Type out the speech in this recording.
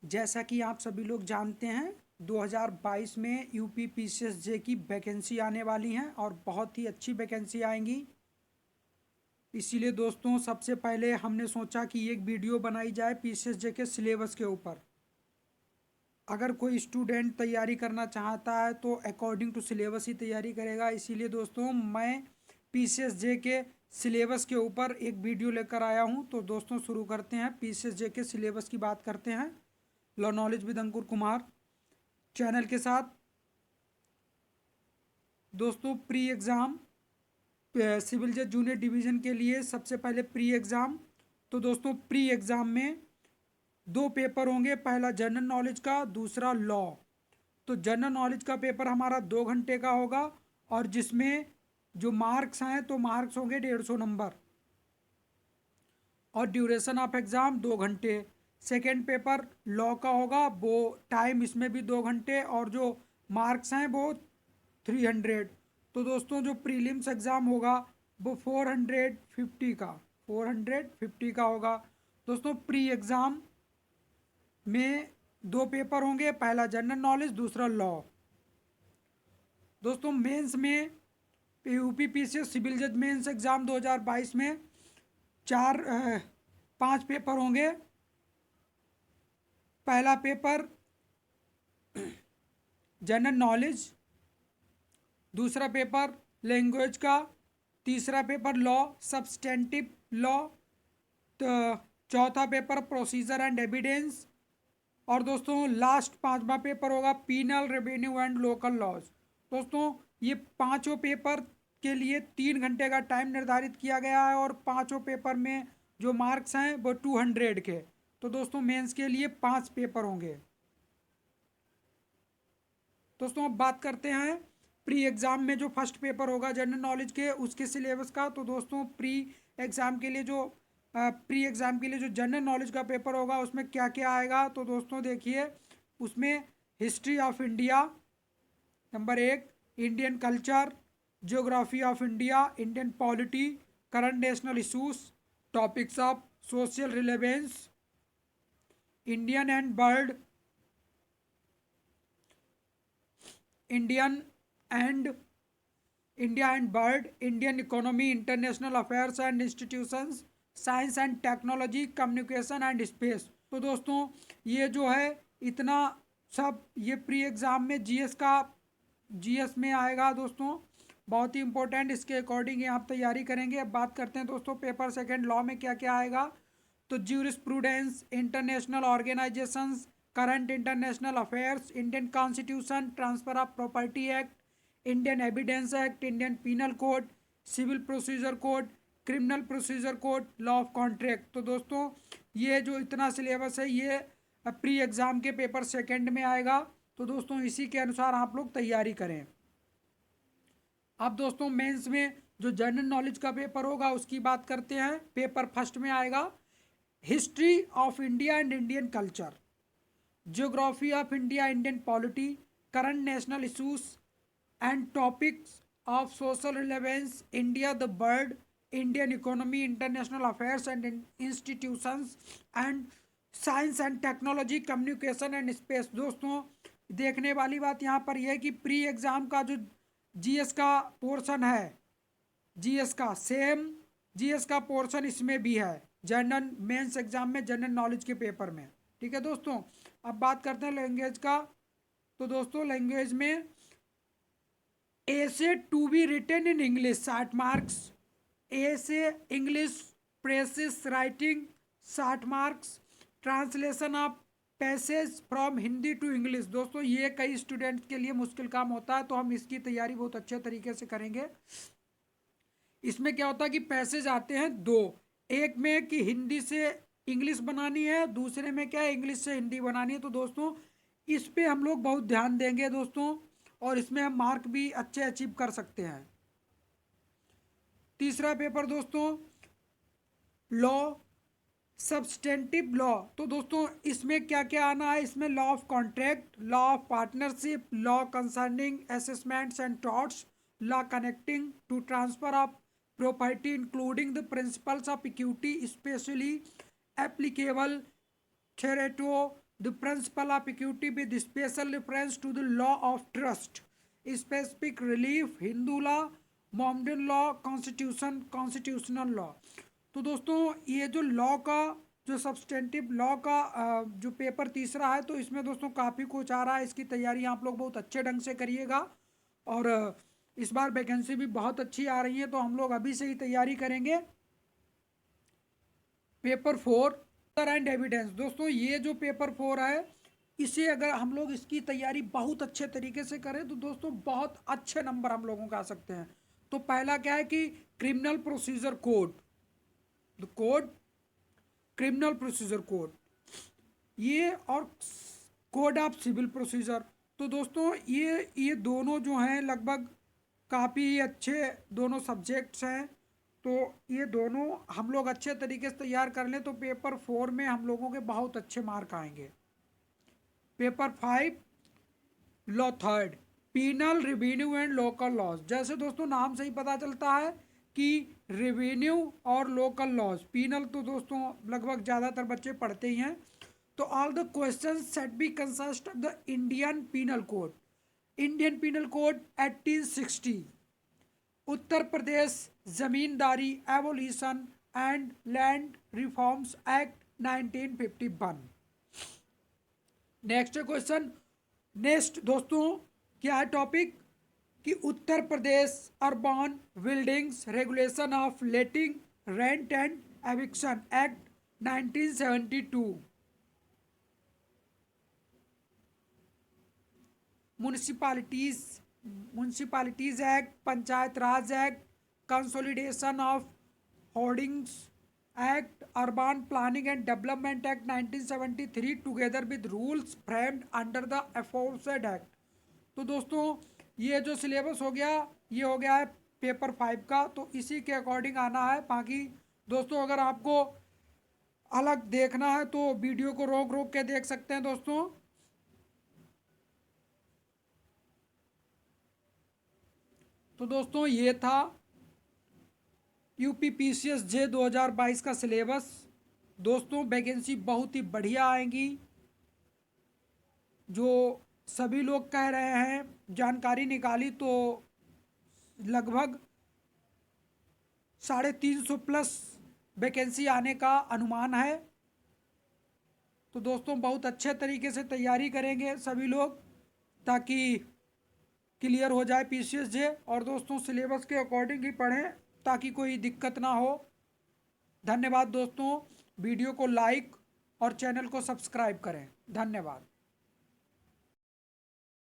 जैसा कि आप सभी लोग जानते हैं 2022 में यूपी पीसीएसजे की वैकेंसी आने वाली हैं और बहुत ही अच्छी वैकेंसी आएंगी। इसीलिए दोस्तों सबसे पहले हमने सोचा कि एक वीडियो बनाई जाए पीसीएसजे के सिलेबस के ऊपर। अगर कोई स्टूडेंट तैयारी करना चाहता है तो अकॉर्डिंग टू सिलेबस ही तैयारी करेगा। इसीलिए दोस्तों मैं पीसीएसजे के सिलेबस के ऊपर एक वीडियो लेकर आया हूं। तो दोस्तों शुरू करते हैं, पीसीएसजे के सिलेबस की बात करते हैं law knowledge with Ankur Kumar channel के साथ। दोस्तों प्री एग्ज़ाम सिविल जज जूनियर डिवीज़न के लिए सबसे पहले प्री एग्ज़ाम। तो दोस्तों प्री एग्ज़ाम में दो पेपर होंगे, पहला जनरल नॉलेज का, दूसरा लॉ। तो जनरल नॉलेज का पेपर हमारा 2 घंटे का होगा और जिसमें जो मार्क्स हैं तो मार्क्स होंगे 150 नंबर और ड्यूरेशन ऑफ एग्ज़ाम 2 घंटे। सेकेंड पेपर लॉ का होगा, वो टाइम इसमें भी 2 घंटे और जो मार्क्स हैं वो 300। तो दोस्तों जो प्रीलिम्स एग्ज़ाम होगा वो 450 का होगा। दोस्तों प्री एग्ज़ाम में दो पेपर होंगे, पहला जनरल नॉलेज, दूसरा लॉ। दोस्तों मेंस में यूपी पीसीएस सिविल जज मेंस एग्ज़ाम 2022 में 5 पेपर होंगे। पहला पेपर जनरल नॉलेज, दूसरा पेपर लैंग्वेज का, तीसरा पेपर लॉ सब्सटेंटिव लॉ, तो चौथा पेपर प्रोसीजर एंड एविडेंस और दोस्तों लास्ट 5वां पेपर होगा penal, revenue and local laws. दोस्तों ये पांचों पेपर के लिए 3 घंटे का टाइम निर्धारित किया गया है और पांचों पेपर में जो मार्क्स हैं वो 200 के। तो दोस्तों मेंस के लिए 5 पेपर होंगे। दोस्तों अब बात करते हैं प्री एग्ज़ाम में जो फर्स्ट पेपर होगा जनरल नॉलेज के उसके सिलेबस का। तो दोस्तों प्री एग्ज़ाम के लिए जो जनरल नॉलेज का पेपर होगा उसमें क्या क्या आएगा। तो दोस्तों देखिए, उसमें history of India number 1, Indian culture, geography of India, Indian polity, current national issues, topics of social relevance, Indian and bird, Indian and India and bird, Indian economy, international affairs and institutions, science and technology, communication and space. तो दोस्तों ये जो है इतना सब ये pre exam में GS में आएगा। दोस्तों बहुत ही इंपॉर्टेंट, इसके अकॉर्डिंग आप तैयारी करेंगे। अब बात करते हैं दोस्तों पेपर सेकेंड लॉ में क्या क्या आएगा। तो jurisprudence, international organisations, current international affairs, Indian constitution, transfer of property act, Indian evidence act, Indian penal code, civil procedure code, criminal procedure code, law of contract. तो दोस्तों ये जो इतना सिलेबस है ये प्री एग्ज़ाम के पेपर सेकंड में आएगा। तो दोस्तों इसी के अनुसार आप लोग तैयारी करें। अब दोस्तों मेंस में जो जनरल नॉलेज का पेपर होगा उसकी बात करते हैं। पेपर फर्स्ट में आएगा history of India and Indian culture, geography of India, Indian polity, current national issues and topics of social relevance, India the bird, Indian economy, international affairs and institutions and science and technology, communication and space. दोस्तों देखने वाली बात यहाँ पर यह है कि pre exam का जो जीएस का पोर्शन है, जीएस का सेम जीएस का पोर्शन इसमें भी है जनरल मेंस एग्जाम में, जनरल नॉलेज के पेपर में। ठीक है दोस्तों, अब बात करते हैं लैंग्वेज का। तो दोस्तों लैंग्वेज में essay to be written in English 60 marks, essay English precis writing 60 marks, translation of passage from Hindi to English. दोस्तों ये कई स्टूडेंट्स के लिए मुश्किल काम होता है तो हम इसकी तैयारी बहुत अच्छे तरीके से करेंगे। इसमें क्या होता है कि पैसेज आते हैं दो, एक में कि हिंदी से इंग्लिश बनानी है, दूसरे में क्या है इंग्लिश से हिंदी बनानी है। तो दोस्तों इस पे हम लोग बहुत ध्यान देंगे दोस्तों और इसमें हम मार्क भी अच्छे अचीव कर सकते हैं। तीसरा पेपर दोस्तों लॉ सब्सटेंटिव लॉ। तो दोस्तों इसमें क्या क्या आना है, इसमें law of contract, law of partnership, law concerning assessments and torts, law connecting to transfer of property including the principles of equity, especially applicable thereto, the principle of equity with special reference to the law of trust, specific relief, Hindu law, Mohammedan law, constitutional law. तो दोस्तों ये जो law का जो substantive law का जो paper तीसरा है, तो इसमें दोस्तों काफ़ी कुछ आ रहा है। इसकी तैयारी आप लोग बहुत अच्छे ढंग से करिएगा और इस बार वैकेंसी भी बहुत अच्छी आ रही है, तो हम लोग अभी से ही तैयारी करेंगे। पेपर 4 एंड एविडेंस, दोस्तों ये जो पेपर 4 है, इसे अगर हम लोग इसकी तैयारी बहुत अच्छे तरीके से करें तो दोस्तों बहुत अच्छे नंबर हम लोगों का आ सकते हैं। तो पहला क्या है कि criminal procedure code, the code, criminal procedure code, ये और कोड ऑफ सिविल प्रोसीजर। तो दोस्तों ये दोनों जो हैं लगभग काफ़ी अच्छे दोनों सब्जेक्ट्स हैं। तो ये दोनों हम लोग अच्छे तरीके से तैयार कर लें तो पेपर 4 में हम लोगों के बहुत अच्छे मार्क आएंगे। Paper 5 law third, penal, revenue and local laws. जैसे दोस्तों नाम से ही पता चलता है कि रेवेन्यू और लोकल लॉज, पीनल तो दोस्तों लगभग ज़्यादातर बच्चे पढ़ते ही हैं। तो all the question set B consist of the Indian penal Code, Indian penal Code 1860, Uttar Pradesh zamindari abolition and land reforms act 1951। Next question, next दोस्तों क्या है टॉपिक कि Uttar Pradesh urban buildings regulation of letting rent and eviction act 1972, municipalities act, panchayat raj act, consolidation of holdings act, urban planning and development act 1973 together with rules framed under the aforesaid act. तो दोस्तों ये जो syllabus हो गया ये हो गया है पेपर 5 का, तो इसी के अकॉर्डिंग आना है। बाकी दोस्तों अगर आपको अलग देखना है तो वीडियो को रोक रोक के देख सकते हैं दोस्तों। तो दोस्तों ये था यूपीपीसीएस जे 2022 का सिलेबस। दोस्तों वैकेंसी बहुत ही बढ़िया आएंगी, जो सभी लोग कह रहे हैं। जानकारी निकाली तो लगभग 350 प्लस वैकेंसी आने का अनुमान है। तो दोस्तों बहुत अच्छे तरीके से तैयारी करेंगे सभी लोग ताकि क्लियर हो जाए पीसीएस जे। और दोस्तों सिलेबस के अकॉर्डिंग ही पढ़ें ताकि कोई दिक्कत ना हो। धन्यवाद दोस्तों, वीडियो को लाइक और चैनल को सब्सक्राइब करें। धन्यवाद।